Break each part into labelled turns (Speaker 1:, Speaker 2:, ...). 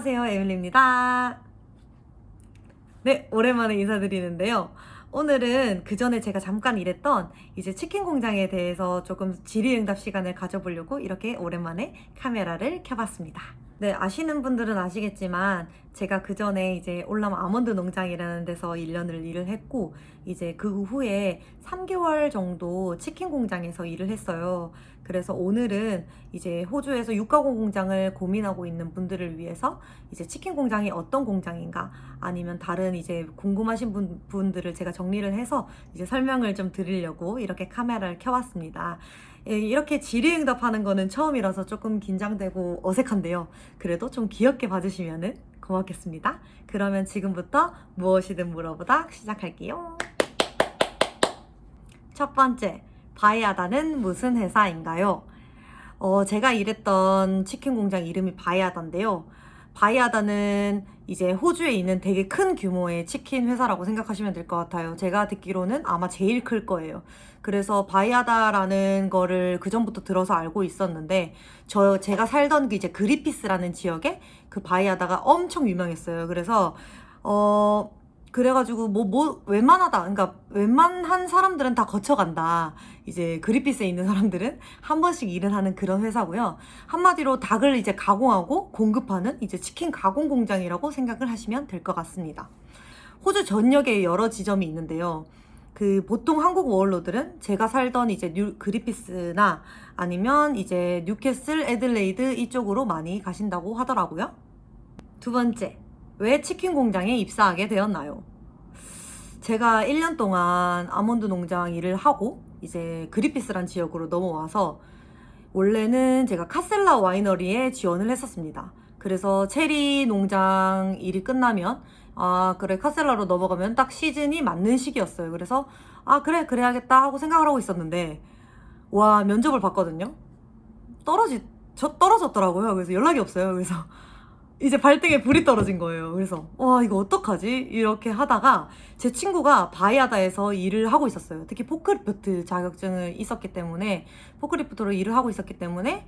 Speaker 1: 안녕하세요, 에밀리입니다. 네, 오랜만에 인사드리는데요. 오늘은 그 전에 제가 잠깐 일했던 이제 치킨 공장에 대해서 조금 질의응답 시간을 가져보려고 이렇게 오랜만에 카메라를 켜봤습니다. 네, 아시는 분들은 아시겠지만 제가 그 전에 이제 올람 아몬드 농장이라는 데서 1년을 일을 했고 이제 그 후에 3개월 정도 치킨 공장에서 일을 했어요. 그래서 오늘은 이제 호주에서 육가공 공장을 고민하고 있는 분들을 위해서 이제 치킨 공장이 어떤 공장인가 아니면 다른 이제 궁금하신 분들을 제가 정리를 해서 이제 설명을 좀 드리려고 이렇게 카메라를 켜왔습니다. 예, 이렇게 질의응답하는 거는 처음이라서 조금 긴장되고 어색한데요. 그래도 좀 귀엽게 봐주시면 고맙겠습니다. 그러면 지금부터 무엇이든 물어보다 시작할게요. 첫 번째, 바이아다는 무슨 회사인가요? 제가 일했던 치킨 공장 이름이 바이아다인데요. 바이아다는 이제 호주에 있는 되게 큰 규모의 치킨 회사라고 생각하시면 될 것 같아요. 제가 듣기로는 아마 제일 클 거예요. 그래서 바이아다라는 거를 그전부터 들어서 알고 있었는데 제가 살던 그 이제 그리피스라는 지역에 그 바이아다가 엄청 유명했어요. 그래서 그래가지고 웬만하다, 그러니까 웬만한 사람들은 다 거쳐간다. 이제 그리피스에 있는 사람들은 한 번씩 일을 하는 그런 회사고요. 한마디로 닭을 이제 가공하고 공급하는 이제 치킨 가공 공장이라고 생각을 하시면 될 것 같습니다. 호주 전역에 여러 지점이 있는데요. 그 보통 한국 워홀러들은 제가 살던 이제 그리피스나 아니면 이제 뉴캐슬, 애들레이드 이쪽으로 많이 가신다고 하더라고요. 두 번째, 왜 치킨 공장에 입사하게 되었나요? 제가 1년 동안 아몬드 농장 일을 하고 이제 그리피스란 지역으로 넘어와서 원래는 제가 카셀라 와이너리에 지원을 했었습니다. 그래서 체리 농장 일이 끝나면 그래 카셀라로 넘어가면 딱 시즌이 맞는 시기였어요. 그래서 그래 그래야겠다 하고 생각을 하고 있었는데 와 면접을 봤거든요. 떨어졌더라고요. 그래서 연락이 없어요. 그래서 이제 발등에 불이 떨어진 거예요. 그래서 와 이거 어떡하지? 이렇게 하다가 제 친구가 바이아다에서 일을 하고 있었어요. 특히 포크리프트 자격증을 있었기 때문에 포크리프트로 일을 하고 있었기 때문에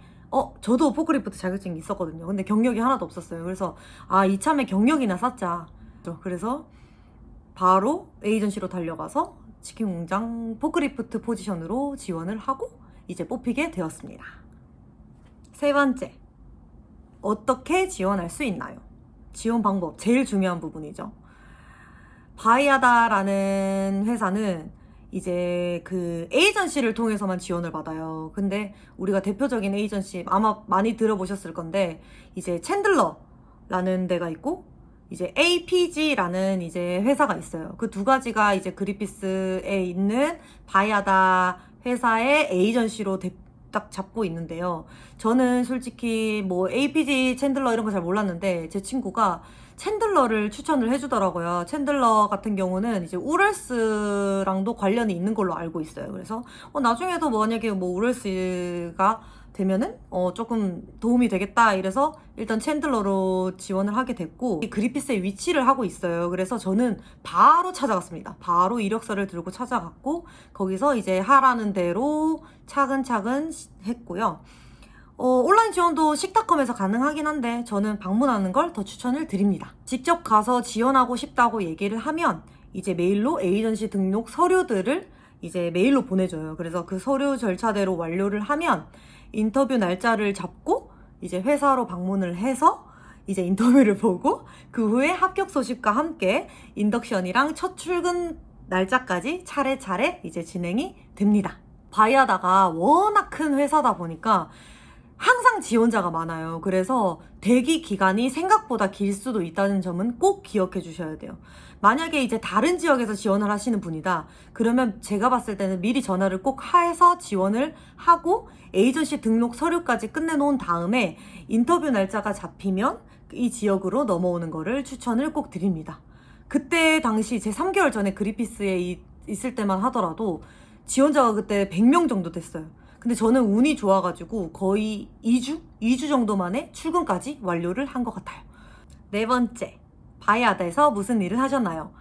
Speaker 1: 저도 포크리프트 자격증이 있었거든요. 근데 경력이 하나도 없었어요. 그래서 이참에 경력이나 쌓자. 그래서 바로 에이전시로 달려가서 치킨 공장 포크리프트 포지션으로 지원을 하고 이제 뽑히게 되었습니다. 세 번째, 어떻게 지원할 수 있나요? 지원 방법, 제일 중요한 부분이죠. 바이아다라는 회사는 이제 그 에이전시를 통해서만 지원을 받아요. 근데 우리가 대표적인 에이전시 아마 많이 들어보셨을 건데 이제 챈들러라는 데가 있고 이제 APG라는 이제 회사가 있어요. 그 두 가지가 이제 그리피스에 있는 바이아다 회사의 에이전시로 딱 잡고 있는데요. 저는 솔직히 뭐 APG 챈들러 이런 거 잘 몰랐는데 제 친구가 챈들러를 추천을 해주더라고요. 챈들러 같은 경우는 이제 우럴스랑도 관련이 있는 걸로 알고 있어요. 그래서 나중에도 만약에 뭐 우럴스가 되면은 조금 도움이 되겠다 이래서 일단 챈들러로 지원을 하게 됐고 그리피스에 위치를 하고 있어요. 그래서 저는 바로 찾아갔습니다. 바로 이력서를 들고 찾아갔고 거기서 이제 하라는 대로 차근차근 했고요. 온라인 지원도 식탁컴에서 가능하긴 한데 저는 방문하는 걸 더 추천을 드립니다. 직접 가서 지원하고 싶다고 얘기를 하면 이제 메일로 에이전시 등록 서류들을 이제 메일로 보내줘요. 그래서 그 서류 절차대로 완료를 하면 인터뷰 날짜를 잡고 이제 회사로 방문을 해서 이제 인터뷰를 보고 그 후에 합격 소식과 함께 인덕션이랑 첫 출근 날짜까지 차례차례 이제 진행이 됩니다. 바이아다가 워낙 큰 회사다 보니까 항상 지원자가 많아요. 그래서 대기 기간이 생각보다 길 수도 있다는 점은 꼭 기억해 주셔야 돼요. 만약에 이제 다른 지역에서 지원을 하시는 분이다. 그러면 제가 봤을 때는 미리 전화를 꼭 해서 지원을 하고 에이전시 등록 서류까지 끝내놓은 다음에 인터뷰 날짜가 잡히면 이 지역으로 넘어오는 거를 추천을 꼭 드립니다. 그때 당시 제 3개월 전에 그리피스에 있을 때만 하더라도 지원자가 그때 100명 정도 됐어요. 근데 저는 운이 좋아가지고 거의 2주 정도 만에 출근까지 완료를 한 것 같아요. 네 번째, 바이아다에서 무슨 일을 하셨나요?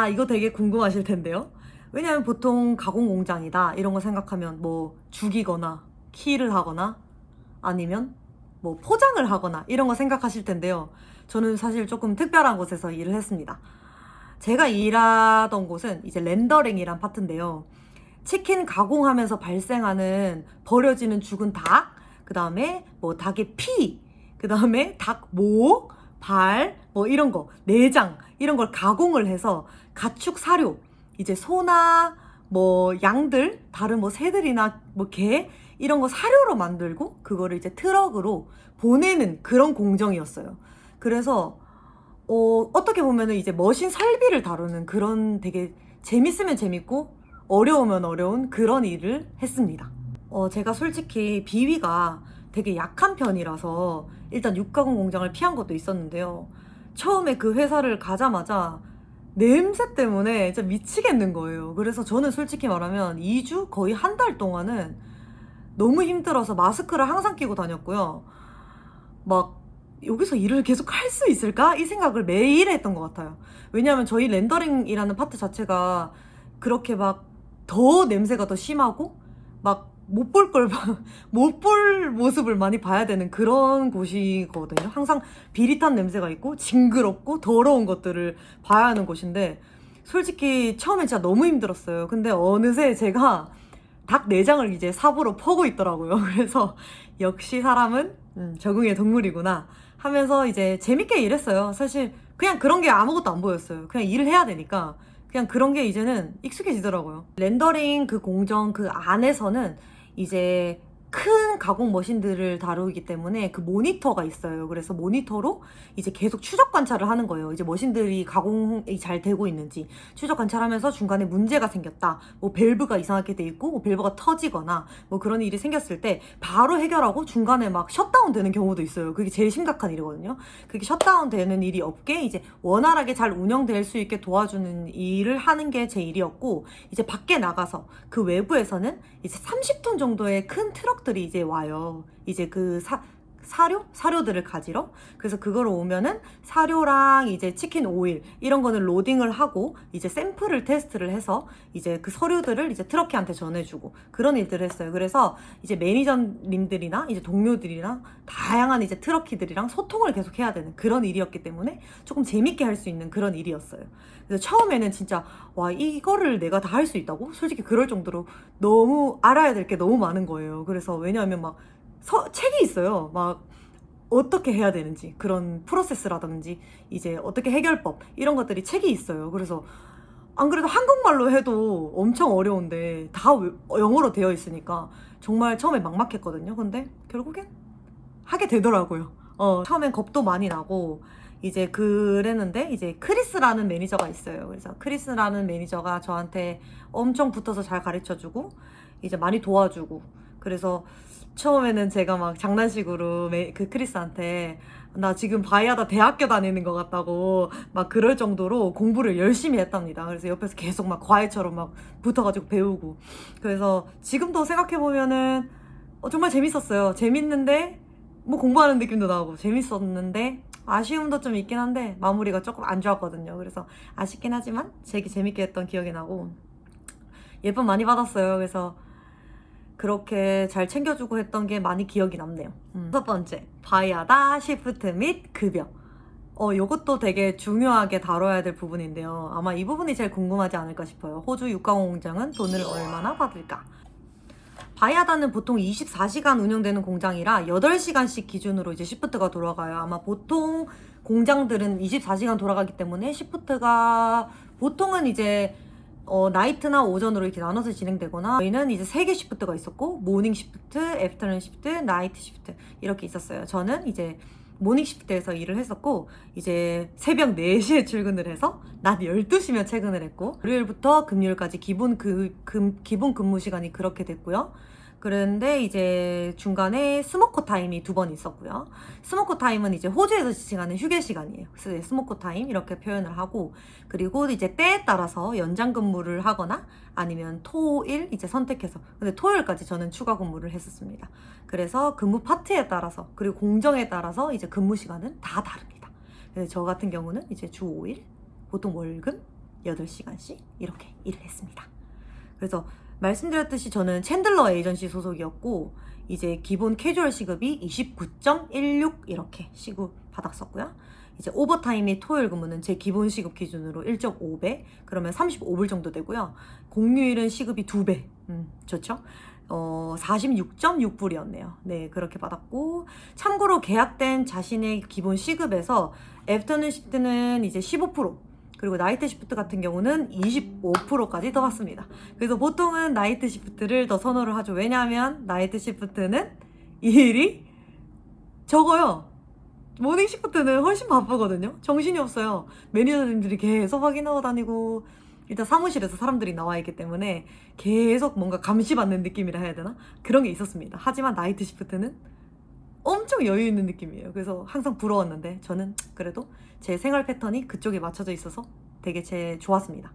Speaker 1: 이거 되게 궁금하실 텐데요. 왜냐면 보통 가공 공장이다 이런 거 생각하면 뭐 죽이거나 키를 하거나 아니면 뭐 포장을 하거나 이런 거 생각하실 텐데요. 저는 사실 조금 특별한 곳에서 일을 했습니다. 제가 일하던 곳은 이제 렌더링이란 파트인데요. 치킨 가공하면서 발생하는 버려지는 죽은 닭, 그 다음에 뭐 닭의 피, 그 다음에 닭 목, 발, 뭐 이런 거, 내장, 이런 걸 가공을 해서 가축 사료, 이제 소나 뭐 양들, 다른 뭐 새들이나 뭐 개, 이런 거 사료로 만들고 그거를 이제 트럭으로 보내는 그런 공정이었어요. 그래서 어떻게 보면은 이제 머신 설비를 다루는 그런 되게 재밌으면 재밌고 어려우면 어려운 그런 일을 했습니다. 제가 솔직히 비위가 되게 약한 편이라서 일단 육가공 공장을 피한 것도 있었는데요. 처음에 그 회사를 가자마자 냄새 때문에 진짜 미치겠는 거예요. 그래서 저는 솔직히 말하면 2주 거의 한 달 동안은 너무 힘들어서 마스크를 항상 끼고 다녔고요. 막 여기서 일을 계속 할 수 있을까? 이 생각을 매일 했던 것 같아요. 왜냐하면 저희 렌더링이라는 파트 자체가 그렇게 막 더 냄새가 더 심하고 막 못 볼 걸, 못 볼 모습을 많이 봐야 되는 그런 곳이거든요. 항상 비릿한 냄새가 있고 징그럽고 더러운 것들을 봐야 하는 곳인데 솔직히 처음엔 진짜 너무 힘들었어요. 근데 어느새 제가 닭 내장을 이제 삽으로 퍼고 있더라고요. 그래서 역시 사람은 적응의 동물이구나 하면서 이제 재밌게 일했어요. 사실 그냥 그런 게 아무것도 안 보였어요. 그냥 일을 해야 되니까 그냥 그런 게 이제는 익숙해지더라고요. 렌더링 그 공정 그 안에서는 이제 큰 가공 머신들을 다루기 때문에 그 모니터가 있어요. 그래서 모니터로 이제 계속 추적 관찰을 하는 거예요. 이제 머신들이 가공이 잘 되고 있는지 추적 관찰하면서 중간에 문제가 생겼다. 뭐 밸브가 이상하게 돼 있고 뭐 밸브가 터지거나 뭐 그런 일이 생겼을 때 바로 해결하고 중간에 막 셧다운 되는 경우도 있어요. 그게 제일 심각한 일이거든요. 그게 셧다운 되는 일이 없게 이제 원활하게 잘 운영될 수 있게 도와주는 일을 하는 게 제 일이었고 이제 밖에 나가서 그 외부에서는 이제 30톤 정도의 큰 트럭들이 이제 와요. 이제 그 사료들을 가지러. 그래서 그걸 오면은 사료랑 이제 치킨 오일 이런 거는 로딩을 하고 이제 샘플을 테스트를 해서 이제 그 서류들을 이제 트럭키한테 전해주고 그런 일들을 했어요. 그래서 이제 매니저님들이나 이제 동료들이랑 다양한 이제 트럭키들이랑 소통을 계속 해야 되는 그런 일이었기 때문에 조금 재밌게 할 수 있는 그런 일이었어요. 그래서 처음에는 진짜 와 이거를 내가 다 할 수 있다고? 솔직히 그럴 정도로 너무 알아야 될 게 너무 많은 거예요. 그래서 왜냐하면 막 책이 있어요. 막 어떻게 해야 되는지 그런 프로세스라든지 이제 어떻게 해결법 이런 것들이 책이 있어요. 그래서 안 그래도 한국말로 해도 엄청 어려운데 다 영어로 되어 있으니까 정말 처음에 막막했거든요. 근데 결국엔 하게 되더라고요. 처음엔 겁도 많이 나고 이제 그랬는데 이제 크리스라는 매니저가 있어요. 그래서 크리스라는 매니저가 저한테 엄청 붙어서 잘 가르쳐주고 이제 많이 도와주고 그래서 처음에는 제가 막 장난식으로 그 크리스한테 나 지금 바이아다 대학교 다니는 것 같다고 막 그럴 정도로 공부를 열심히 했답니다. 그래서 옆에서 계속 막 과외처럼 막 붙어가지고 배우고 그래서 지금도 생각해보면은 정말 재밌었어요. 재밌는데 뭐 공부하는 느낌도 나고 재밌었는데 아쉬움도 좀 있긴 한데 마무리가 조금 안 좋았거든요. 그래서 아쉽긴 하지만 되게 재밌게 했던 기억이 나고 예쁨 많이 받았어요. 그래서 그렇게 잘 챙겨주고 했던 게 많이 기억이 남네요. 첫 번째, 바이아다, 시프트 및 급여. 요것도 되게 중요하게 다뤄야 될 부분인데요. 아마 이 부분이 제일 궁금하지 않을까 싶어요. 호주 육가공 공장은 돈을 얼마나 받을까? 바이아다는 보통 24시간 운영되는 공장이라 8시간씩 기준으로 이제 시프트가 돌아가요. 아마 보통 공장들은 24시간 돌아가기 때문에 시프트가 보통은 이제 나이트나 오전으로 이렇게 나눠서 진행되거나 저희는 이제 3개 시프트가 있었고 모닝 시프트, 애프터눈 시프트, 나이트 시프트 이렇게 있었어요. 저는 이제 모닝 시프트에서 일을 했었고 이제 새벽 4시에 출근을 해서 낮 12시면 퇴근을 했고 월요일부터 금요일까지 기본 근무 시간이 그렇게 됐고요. 그런데 이제 중간에 스모커 타임이 2번 있었고요. 스모커 타임은 이제 호주에서 지칭하는 휴게 시간이에요. 그래서 스모커 타임 이렇게 표현을 하고 그리고 이제 때에 따라서 연장 근무를 하거나 아니면 토일 이제 선택해서 근데 토요일까지 저는 추가 근무를 했었습니다. 그래서 근무 파트에 따라서 그리고 공정에 따라서 이제 근무 시간은 다 다릅니다. 그래서 저 같은 경우는 이제 주 5일 보통 월금 8시간씩 이렇게 일을 했습니다. 그래서 말씀드렸듯이 저는 챈들러 에이전시 소속이었고 이제 기본 캐주얼 시급이 29.16 이렇게 시급 받았었고요. 이제 오버타임 및 토요일 근무는 제 기본 시급 기준으로 1.5배, 그러면 35불 정도 되고요. 공휴일은 시급이 2배. 좋죠? 46.6불이었네요. 네, 그렇게 받았고, 참고로 계약된 자신의 기본 시급에서 애프터눈 시프트는 이제 15%, 그리고 나이트 시프트 같은 경우는 25%까지 더 받습니다. 그래서 보통은 나이트 시프트를 더 선호를 하죠. 왜냐하면 나이트 시프트는 일이 적어요. 모닝 시프트는 훨씬 바쁘거든요. 정신이 없어요. 매니저님들이 계속 확인하고 다니고, 일단 사무실에서 사람들이 나와 있기 때문에 계속 뭔가 감시받는 느낌이라 해야 되나? 그런 게 있었습니다. 하지만 나이트 시프트는 엄청 여유 있는 느낌이에요. 그래서 항상 부러웠는데 저는 그래도 제 생활 패턴이 그쪽에 맞춰져 있어서 되게 좋았습니다.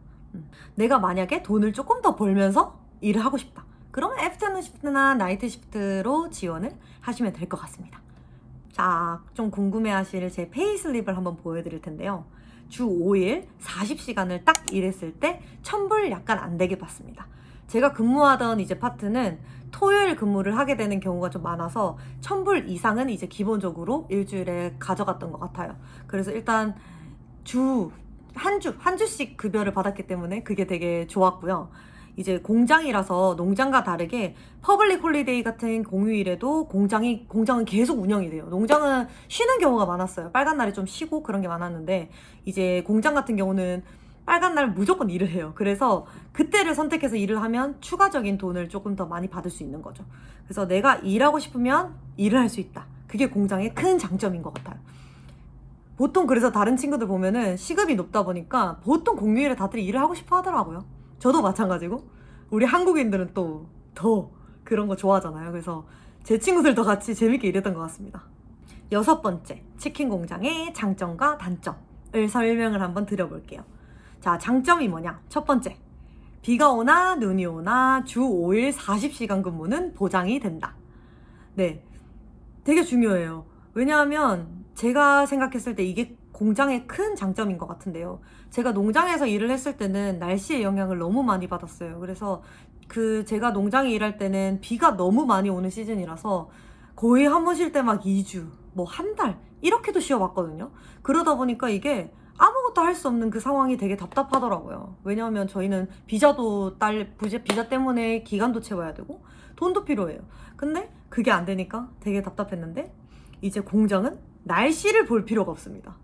Speaker 1: 내가 만약에 돈을 조금 더 벌면서 일을 하고 싶다. 그러면 애프터눈 시프트나 나이트 시프트로 지원을 하시면 될 것 같습니다. 자, 좀 궁금해하실 제 페이슬립을 한번 보여드릴 텐데요. 주 5일 40시간을 딱 일했을 때 1000불 약간 안 되게 받습니다. 제가 근무하던 이제 파트는 토요일 근무를 하게 되는 경우가 좀 많아서 1000불 이상은 이제 기본적으로 일주일에 가져갔던 것 같아요. 그래서 일단 한 주씩 급여를 받았기 때문에 그게 되게 좋았고요. 이제 공장이라서 농장과 다르게 퍼블릭 홀리데이 같은 공휴일에도 공장은 계속 운영이 돼요. 농장은 쉬는 경우가 많았어요. 빨간 날에 좀 쉬고 그런 게 많았는데 이제 공장 같은 경우는 빨간 날 무조건 일을 해요. 그래서 그때를 선택해서 일을 하면 추가적인 돈을 조금 더 많이 받을 수 있는 거죠. 그래서 내가 일하고 싶으면 일을 할 수 있다. 그게 공장의 큰 장점인 것 같아요. 보통 그래서 다른 친구들 보면은 시급이 높다 보니까 보통 공휴일에 다들 일을 하고 싶어 하더라고요. 저도 마찬가지고 우리 한국인들은 또 더 그런 거 좋아하잖아요. 그래서 제 친구들도 같이 재밌게 일했던 것 같습니다. 6번째, 치킨 공장의 장점과 단점을 설명을 한번 드려볼게요. 자, 장점이 뭐냐? 첫 번째, 비가 오나 눈이 오나 주 5일 40시간 근무는 보장이 된다. 네, 되게 중요해요. 왜냐하면 제가 생각했을 때 이게 공장의 큰 장점인 것 같은데요. 제가 농장에서 일을 했을 때는 날씨의 영향을 너무 많이 받았어요. 그래서 제가 농장에 일할 때는 비가 너무 많이 오는 시즌이라서 거의 한 번 쉴 때 막 2주, 뭐 한 달, 이렇게도 쉬어봤거든요. 그러다 보니까 이게 아무것도 할 수 없는 그 상황이 되게 답답하더라고요. 왜냐하면 저희는 비자 때문에 기간도 채워야 되고 돈도 필요해요. 근데 그게 안 되니까 되게 답답했는데 이제 공장은 날씨를 볼 필요가 없습니다.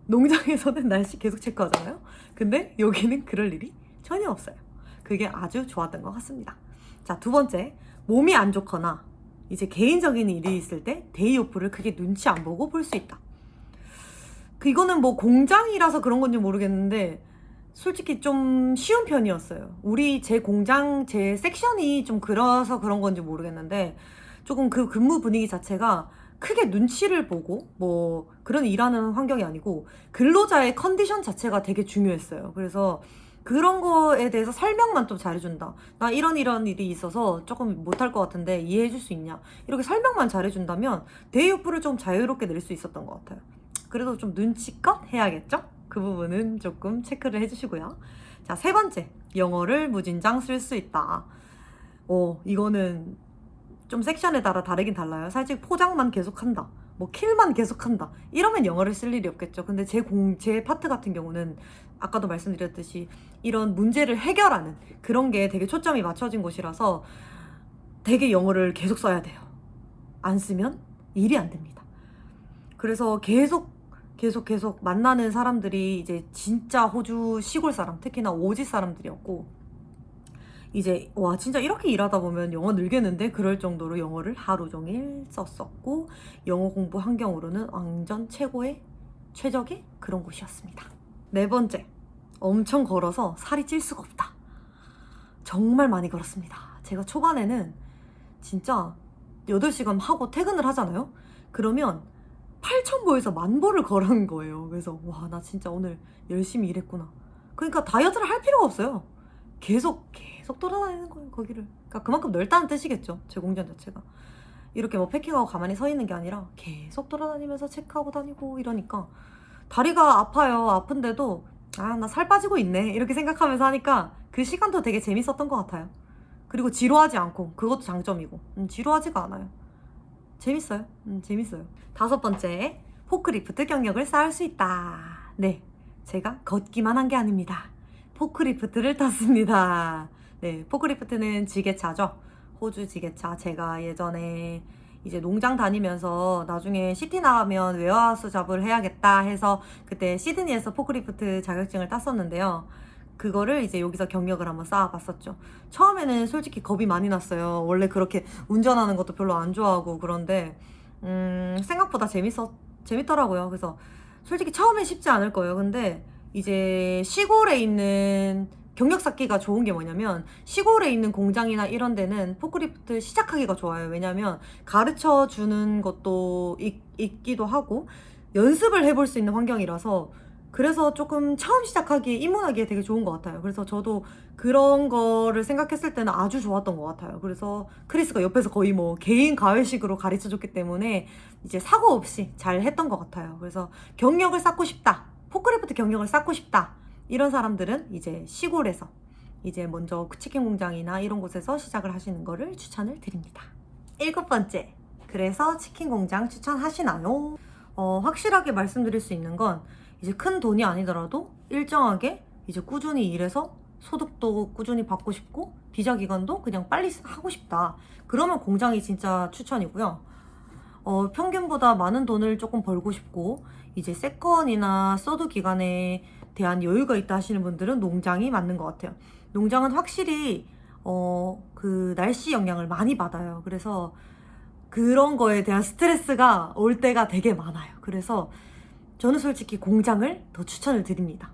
Speaker 1: 농장에서는 날씨 계속 체크하잖아요. 근데 여기는 그럴 일이 전혀 없어요. 그게 아주 좋았던 것 같습니다. 자, 두 번째, 몸이 안 좋거나 이제 개인적인 일이 있을 때 데이 오프를 크게 눈치 안 보고 볼 수 있다. 이거는 뭐 공장이라서 그런 건지 모르겠는데 솔직히 좀 쉬운 편이었어요. 제 섹션이 좀 그래서 그런 건지 모르겠는데 조금 그 근무 분위기 자체가 크게 눈치를 보고 뭐 그런 일하는 환경이 아니고 근로자의 컨디션 자체가 되게 중요했어요. 그래서 그런 거에 대해서 설명만 좀 잘해준다. 나 이런 일이 있어서 조금 못할 것 같은데 이해해줄 수 있냐. 이렇게 설명만 잘해준다면 데이오프를 좀 자유롭게 낼 수 있었던 것 같아요. 그래도 좀 눈치껏 해야겠죠? 그 부분은 조금 체크를 해주시고요. 자, 세 번째, 영어를 무진장 쓸 수 있다. 이거는 좀 섹션에 따라 다르긴 달라요. 사실 포장만 계속한다, 뭐 킬만 계속한다, 이러면 영어를 쓸 일이 없겠죠. 근데 제 파트 같은 경우는 아까도 말씀드렸듯이 이런 문제를 해결하는 그런 게 되게 초점이 맞춰진 곳이라서 되게 영어를 계속 써야 돼요. 안 쓰면 일이 안 됩니다. 그래서 계속 만나는 사람들이 이제 진짜 호주 시골 사람, 특히나 오지 사람들이었고, 이제 와 진짜 이렇게 일하다 보면 영어 늘겠는데 그럴 정도로 영어를 하루 종일 썼었고, 영어 공부 환경으로는 완전 최적의 그런 곳이었습니다. 네 번째, 엄청 걸어서 살이 찔 수가 없다. 정말 많이 걸었습니다. 제가 초반에는 진짜 8시간 하고 퇴근을 하잖아요. 그러면 8,000보에서 10,000보를 걸은 거예요. 그래서 와, 나 진짜 오늘 열심히 일했구나. 그러니까 다이어트를 할 필요가 없어요. 계속 돌아다니는 거예요, 거기를. 그러니까 그만큼 넓다는 뜻이겠죠, 제 공장 자체가. 이렇게 뭐 패킹하고 가만히 서 있는 게 아니라 계속 돌아다니면서 체크하고 다니고 이러니까 다리가 아파요. 아픈데도 나 살 빠지고 있네, 이렇게 생각하면서 하니까 그 시간도 되게 재밌었던 것 같아요. 그리고 지루하지 않고, 그것도 장점이고. 지루하지가 않아요. 재밌어요. 재밌어요. 5번째, 포크리프트 경력을 쌓을 수 있다. 네, 제가 걷기만 한 게 아닙니다. 포크리프트를 탔습니다. 네, 포크리프트는 지게차죠. 호주 지게차. 제가 예전에 이제 농장 다니면서 나중에 시티 나가면 웨어하우스 잡을 해야겠다 해서 그때 시드니에서 포크리프트 자격증을 땄었는데요. 그거를 이제 여기서 경력을 한번 쌓아봤었죠. 처음에는 솔직히 겁이 많이 났어요. 원래 그렇게 운전하는 것도 별로 안 좋아하고 그런데 생각보다 재밌더라고요. 그래서 솔직히 처음엔 쉽지 않을 거예요. 근데 이제 시골에 있는 경력 쌓기가 좋은 게 뭐냐면 시골에 있는 공장이나 이런 데는 포크리프트 시작하기가 좋아요. 왜냐면 가르쳐 주는 것도 있기도 하고 연습을 해볼 수 있는 환경이라서 그래서 조금 처음 시작하기에 입문하기에 되게 좋은 것 같아요. 그래서 저도 그런 거를 생각했을 때는 아주 좋았던 것 같아요. 그래서 크리스가 옆에서 거의 뭐 개인 가외식으로 가르쳐 줬기 때문에 이제 사고 없이 잘 했던 것 같아요. 그래서 경력을 쌓고 싶다. 포크리프트 경력을 쌓고 싶다. 이런 사람들은 이제 시골에서 이제 먼저 치킨 공장이나 이런 곳에서 시작을 하시는 거를 추천을 드립니다. 7번째, 그래서 치킨 공장 추천하시나요? 확실하게 말씀드릴 수 있는 건 이제 큰 돈이 아니더라도 일정하게 이제 꾸준히 일해서 소득도 꾸준히 받고 싶고 비자 기간도 그냥 빨리 하고 싶다. 그러면 공장이 진짜 추천이고요. 평균보다 많은 돈을 조금 벌고 싶고 이제 세컨이나 서드 기간에 대한 여유가 있다 하시는 분들은 농장이 맞는 것 같아요. 농장은 확실히 그 날씨 영향을 많이 받아요. 그래서 그런 거에 대한 스트레스가 올 때가 되게 많아요. 그래서 저는 솔직히 공장을 더 추천을 드립니다.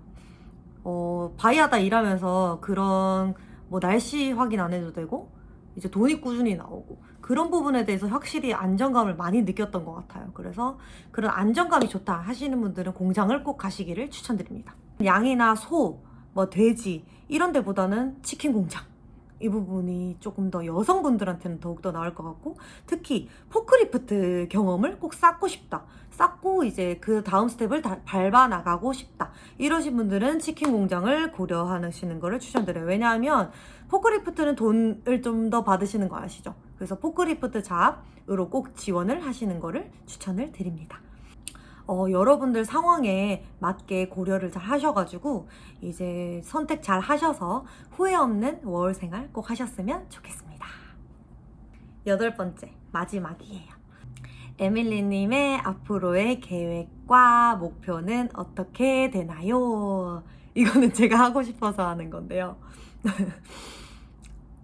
Speaker 1: 바이하다 일하면서 그런 뭐 날씨 확인 안 해도 되고 이제 돈이 꾸준히 나오고 그런 부분에 대해서 확실히 안정감을 많이 느꼈던 것 같아요. 그래서 그런 안정감이 좋다 하시는 분들은 공장을 꼭 가시기를 추천드립니다. 양이나 소, 뭐 돼지 이런 데보다는 치킨 공장 이 부분이 조금 더 여성분들한테는 더욱더 나을 것 같고 특히 포크리프트 경험을 꼭 쌓고 싶다. 쌓고 이제 그 다음 스텝을 밟아 나가고 싶다. 이러신 분들은 치킨 공장을 고려하시는 거를 추천드려요. 왜냐하면 포크리프트는 돈을 좀 더 받으시는 거 아시죠? 그래서 포크리프트 잡으로 꼭 지원을 하시는 거를 추천을 드립니다. 여러분들 상황에 맞게 고려를 잘 하셔가지고 이제 선택 잘 하셔서 후회 없는 워홀 생활 꼭 하셨으면 좋겠습니다. 8번째, 마지막이에요. 에밀리님의 앞으로의 계획과 목표는 어떻게 되나요? 이거는 제가 하고 싶어서 하는 건데요.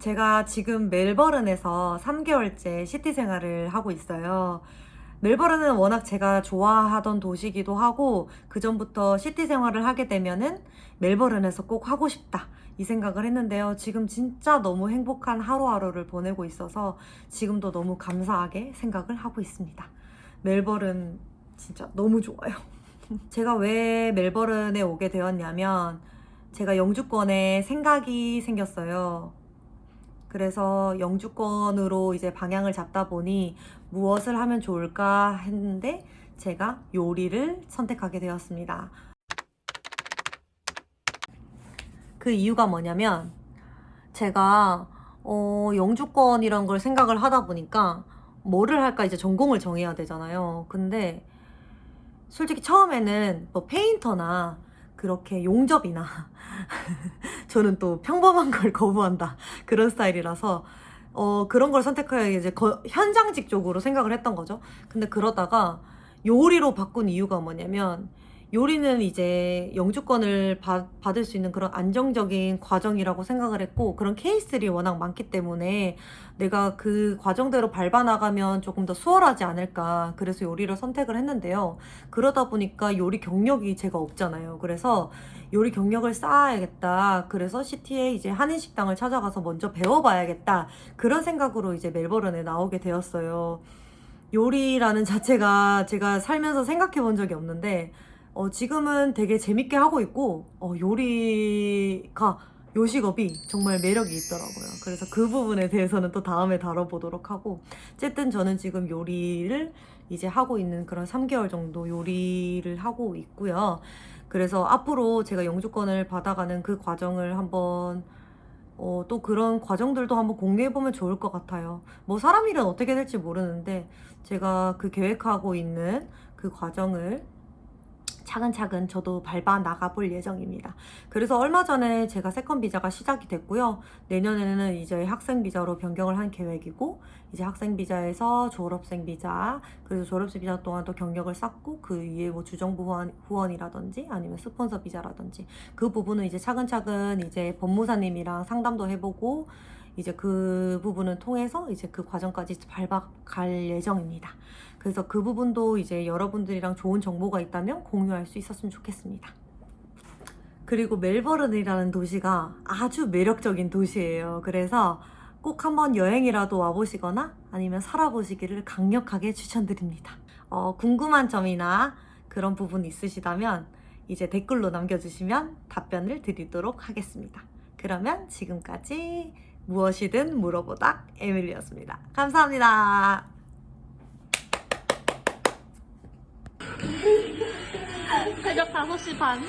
Speaker 1: 제가 지금 멜버른에서 3개월째 시티 생활을 하고 있어요. 멜버른은 워낙 제가 좋아하던 도시이기도 하고 그 전부터 시티 생활을 하게 되면은 멜버른에서 꼭 하고 싶다 이 생각을 했는데요. 지금 진짜 너무 행복한 하루하루를 보내고 있어서 지금도 너무 감사하게 생각을 하고 있습니다. 멜버른 진짜 너무 좋아요. 제가 왜 멜버른에 오게 되었냐면 제가 영주권에 생각이 생겼어요. 그래서 영주권으로 이제 방향을 잡다 보니 무엇을 하면 좋을까 했는데 제가 요리를 선택하게 되었습니다. 그 이유가 뭐냐면 제가 영주권이란 걸 생각을 하다 보니까 뭐를 할까 이제 전공을 정해야 되잖아요. 근데 솔직히 처음에는 뭐 페인터나 그렇게 용접이나 저는 또 평범한 걸 거부한다 그런 스타일이라서 그런 걸 선택해야 이제 현장직 쪽으로 생각을 했던 거죠. 근데 그러다가 요리로 바꾼 이유가 뭐냐면 요리는 이제 영주권을 받을 수 있는 그런 안정적인 과정이라고 생각을 했고 그런 케이스들이 워낙 많기 때문에 내가 그 과정대로 밟아나가면 조금 더 수월하지 않을까 그래서 요리를 선택을 했는데요. 그러다 보니까 요리 경력이 제가 없잖아요. 그래서 요리 경력을 쌓아야겠다. 그래서 시티에 이제 한인식당을 찾아가서 먼저 배워봐야겠다. 그런 생각으로 이제 멜버른에 나오게 되었어요. 요리라는 자체가 제가 살면서 생각해 본 적이 없는데 지금은 되게 재밌게 하고 있고 요식업이 정말 매력이 있더라고요. 그래서 그 부분에 대해서는 또 다음에 다뤄보도록 하고 어쨌든 저는 지금 요리를 이제 하고 있는 그런 3개월 정도 요리를 하고 있고요. 그래서 앞으로 제가 영주권을 받아가는 그 과정을 한번 또 그런 과정들도 한번 공유해보면 좋을 것 같아요. 뭐 사람 일은 어떻게 될지 모르는데 제가 그 계획하고 있는 그 과정을 차근차근 저도 밟아 나가볼 예정입니다. 그래서 얼마 전에 제가 세컨 비자가 시작이 됐고요. 내년에는 이제 학생 비자로 변경을 한 계획이고, 이제 학생 비자에서 졸업생 비자, 그래서 졸업생 비자 동안 또 경력을 쌓고 그 위에 뭐 주정부 후원이라든지 아니면 스폰서 비자라든지 그 부분은 이제 차근차근 이제 법무사님이랑 상담도 해보고 이제 그 부분을 통해서 이제 그 과정까지 밟아갈 예정입니다. 그래서 그 부분도 이제 여러분들이랑 좋은 정보가 있다면 공유할 수 있었으면 좋겠습니다. 그리고 멜버른이라는 도시가 아주 매력적인 도시예요. 그래서 꼭 한번 여행이라도 와보시거나 아니면 살아보시기를 강력하게 추천드립니다. 궁금한 점이나 그런 부분 있으시다면 이제 댓글로 남겨주시면 답변을 드리도록 하겠습니다. 그러면 지금까지 무엇이든 물어보다 에밀리였습니다. 감사합니다.
Speaker 2: 새벽 5시 반.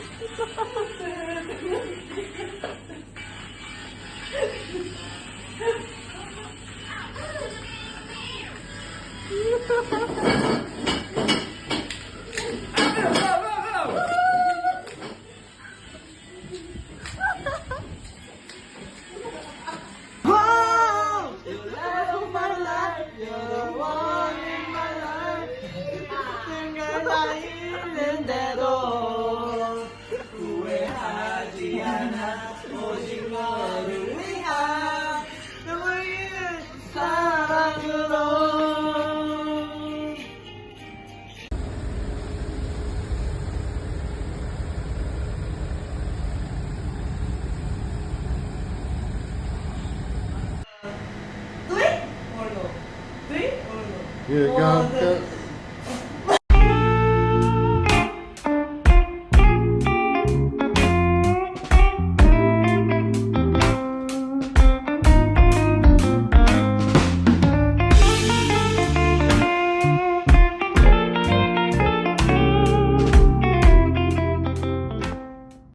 Speaker 3: You got the